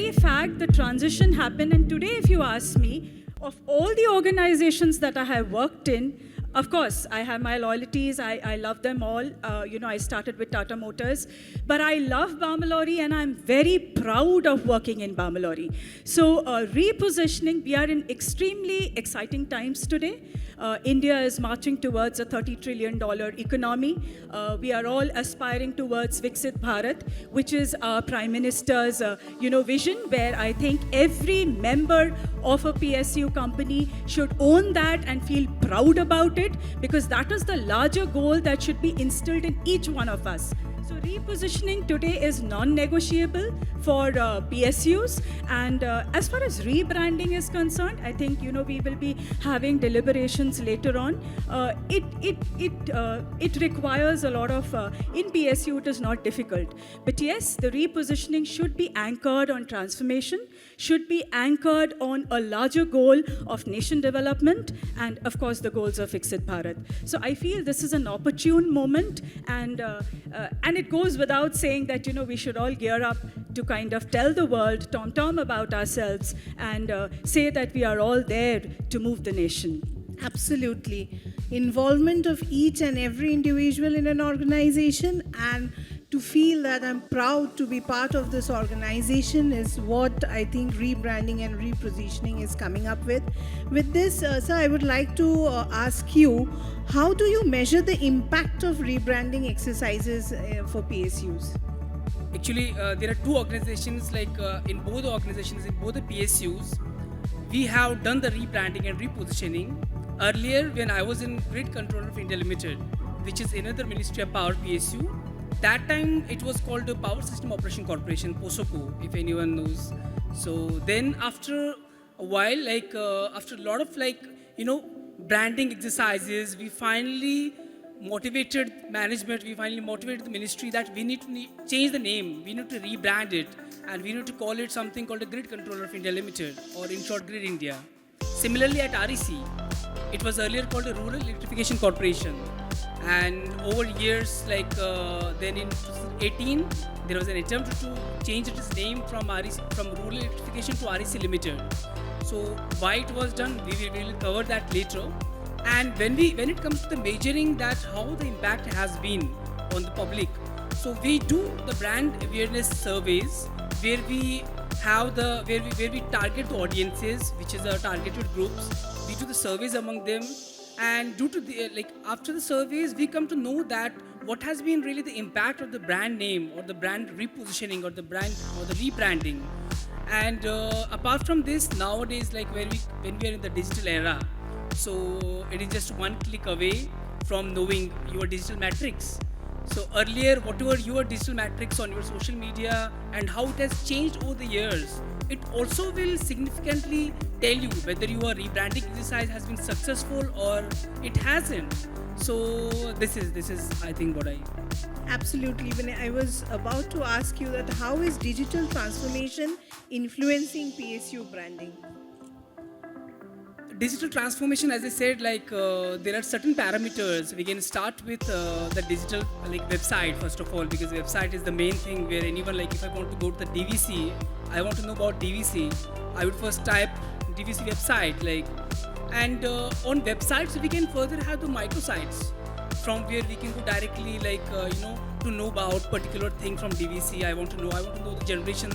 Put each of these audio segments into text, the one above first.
very fact the transition happened, and today if you ask me, of all the organizations that I have worked in, of course, I have my loyalties, I love them all. I started with Tata Motors, but I love Bamalori and I'm very proud of working in Bamalori. So repositioning, we are in extremely exciting times today. India is marching towards a $30 trillion economy. We are all aspiring towards Viksit Bharat, which is our Prime Minister's vision, where I think every member of a PSU company should own that and feel proud about it, because that is the larger goal that should be instilled in each one of us. So repositioning today is non-negotiable for PSUs, and as far as rebranding is concerned, I think we will be having deliberations later on. It requires a lot of in PSU. It is not difficult, but yes, the repositioning should be anchored on transformation, should be anchored on a larger goal of nation development, and of course the goals of Viksit Bharat. So I feel this is an opportune moment, and it goes without saying that we should all gear up to kind of tell the world tom-tom about ourselves and say that we are all there to move the nation. Absolutely. Involvement of each and every individual in an organization, and to feel that I'm proud to be part of this organization is what I think rebranding and repositioning is coming up with. With this, sir, I would like to ask you, how do you measure the impact of rebranding exercises for PSUs? Actually, there are two organizations, in both the PSUs, we have done the rebranding and repositioning. Earlier, when I was in Grid Controller of India Limited, which is another Ministry of Power PSU, that time it was called the Power System Operation Corporation, POSOCO, if anyone knows. So then after a while, after a lot of branding exercises, we finally motivated management, we finally motivated the ministry that we need to change the name, we need to rebrand it, and we need to call it something called the Grid Controller of India Limited, or in short, Grid India. Similarly at REC, it was earlier called the Rural Electrification Corporation. And over years, then in 2018, there was an attempt to change its name from Rural Electrification to REC Limited. So why it was done, we will cover that later. And when it comes to the measuring that how the impact has been on the public, so we do the brand awareness surveys where we target the audiences, which is our targeted groups. We do the surveys among them, and due to the after the surveys, we come to know that what has been really the impact of the brand name or the brand repositioning or the brand or the rebranding. And apart from this, nowadays, when we are in the digital era, so it is just one click away from knowing your digital metrics. So earlier, whatever your digital metrics on your social media and how it has changed over the years, it also will significantly tell you whether your rebranding exercise has been successful or it hasn't. So this is I think what I... Absolutely. When I was about to ask you that how is digital transformation influencing PSU branding? Digital transformation, as I said, there are certain parameters. We can start with the digital website first of all, because website is the main thing where anyone, if I want to go to the DVC, I want to know about DVC, I would first type DVC website, and on websites we can further have the microsites from where we can go directly to know about particular thing from DVC. I want to know the generation.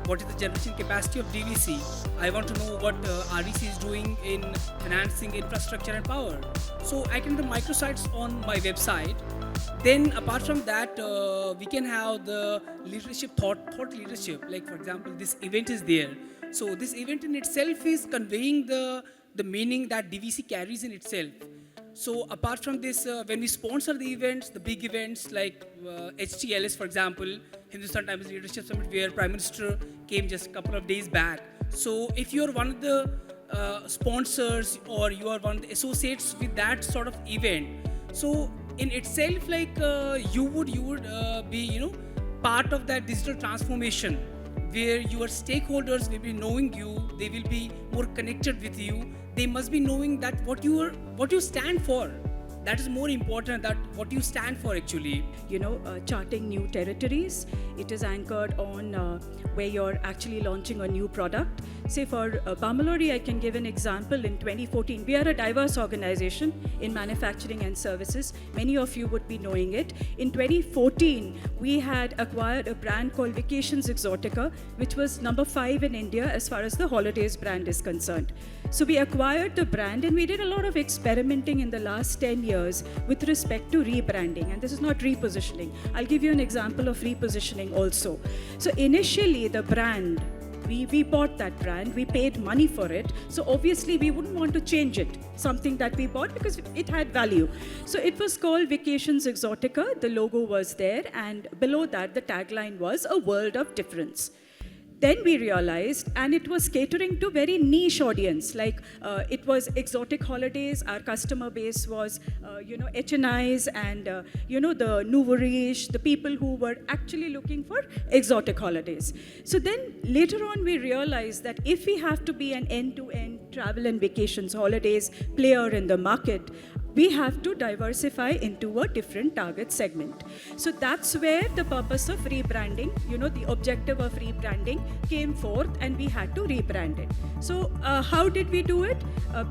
What is the generation capacity of DVC? I want to know what REC is doing in financing, infrastructure and power. So I can do microsites on my website. Then apart from that, we can have the leadership, thought leadership. For example, this event is there. So this event in itself is conveying the meaning that DVC carries in itself. So apart from this, when we sponsor the events, the big events like HTLS, for example, Hindustan Times Leadership Summit, where Prime Minister came just a couple of days back. So if you're one of the sponsors or you are one of the associates with that sort of event, so in itself, you would be part of that digital transformation, where your stakeholders will be knowing you, they will be more connected with you. They must be knowing that what you stand for. that is more important, that what you stand for actually. Charting new territories. It is anchored on where you're actually launching a new product. Say for Bamalori, I can give an example. In 2014, we are a diverse organization in manufacturing and services. Many of you would be knowing it. In 2014, we had acquired a brand called Vacations Exotica, which was number 5 in India as far as the holidays brand is concerned. So we acquired the brand and we did a lot of experimenting in the last 10 years with respect to rebranding. And this is not repositioning. I'll give you an example of repositioning also. So initially the brand, we bought that brand, we paid money for it. So obviously we wouldn't want to change it, something that we bought, because it had value. So it was called Vacations Exotica, the logo was there, and below that the tagline was a world of difference. Then we realized, and it was catering to very niche audience, like it was exotic holidays. Our customer base was, HNIs and, the nouveau riche, the people who were actually looking for exotic holidays. So then later on we realized that if we have to be an end-to-end travel and vacations holidays player in the market, we have to diversify into a different target segment. So that's where the purpose of rebranding, the objective of rebranding came forth, and we had to rebrand it. So how did we do it?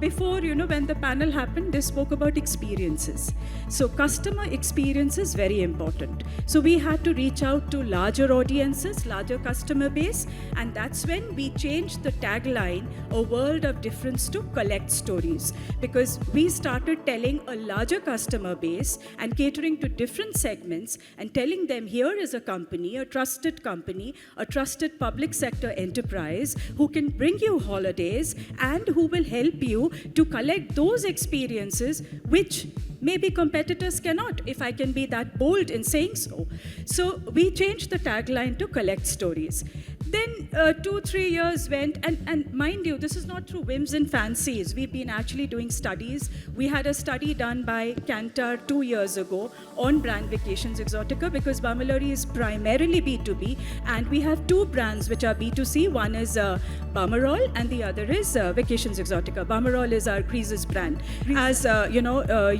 Before, when the panel happened, they spoke about experiences. So customer experience is very important. So we had to reach out to larger audiences, larger customer base, and that's when we changed the tagline, a world of difference, to collect stories. Because we started telling a larger customer base and catering to different segments and telling them, here is a company, a trusted public sector enterprise who can bring you holidays and who will help you to collect those experiences which maybe competitors cannot, if I can be that bold in saying so. So we changed the tagline to collect stories. Then 2-3 years went, and mind you, this is not through whims and fancies. We've been actually doing studies. We had a study done by Kantar 2 years ago on brand Vacations Exotica, because Bamalori is primarily B2B, and we have 2 brands which are B2C. One is Bamarol and the other is Vacations Exotica. Bamarol is our cruises brand. As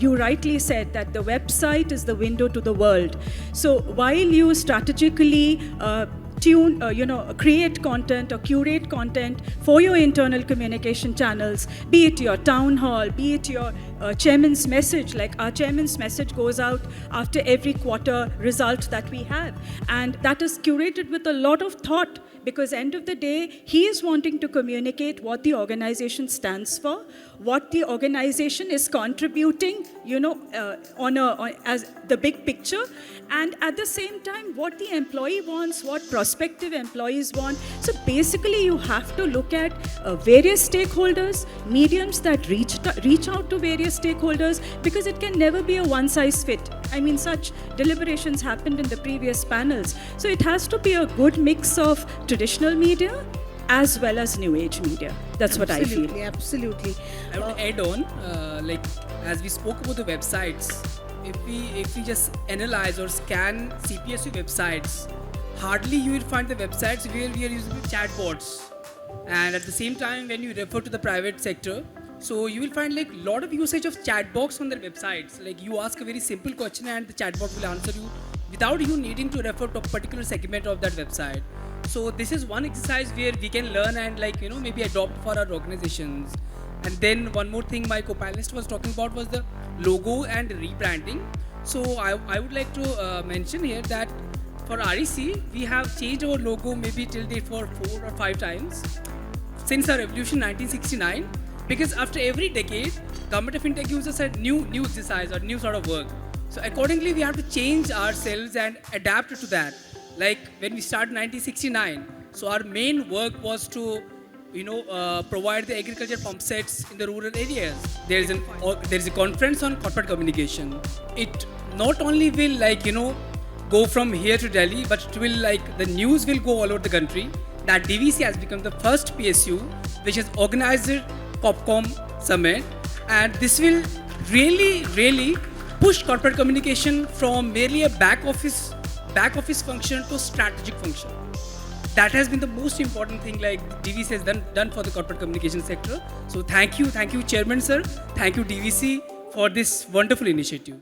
you rightly said, that the website is the window to the world. So while you strategically create content or curate content for your internal communication channels, be it your town hall, be it your chairman's message. Like our chairman's message goes out after every quarter result that we have, and that is curated with a lot of thought, because end of the day, he is wanting to communicate what the organization stands for, what the organization is contributing, as the big picture, and at the same time, what the employee wants, what prospective employees want. So basically, you have to look at various stakeholders, mediums that reach out to various stakeholders, because it can never be a one-size-fit. I mean, such deliberations happened in the previous panels. So it has to be a good mix of traditional media as well as new age media. That's what I feel. Absolutely. I would add on, as we spoke about the websites, if we just analyze or scan CPSU websites, hardly you will find the websites where we are using chatbots. And at the same time, when you refer to the private sector, so you will find like a lot of usage of chatbots on their websites. Like you ask a very simple question and the chatbot will answer you without you needing to refer to a particular segment of that website. So this is one exercise where we can learn and maybe adopt for our organizations. And then one more thing my co-panelist was talking about was the logo and rebranding. So I would like to mention here that for REC, we have changed our logo maybe till date for 4 or 5 times since our revolution 1969. Because after every decade, Government of India gives us a new exercise or new sort of work. So accordingly, we have to change ourselves and adapt to that. Like when we started 1969, so our main work was to provide the agriculture pump sets in the rural areas. There is a conference on corporate communication. It not only will go from here to Delhi, but it will the news will go all over the country. That DVC has become the first PSU which has organized Popcom Summit, and this will really push corporate communication from merely a back office function to strategic function. That has been the most important thing DVC has done for the corporate communication sector. So thank you Chairman sir, thank you DVC for this wonderful initiative.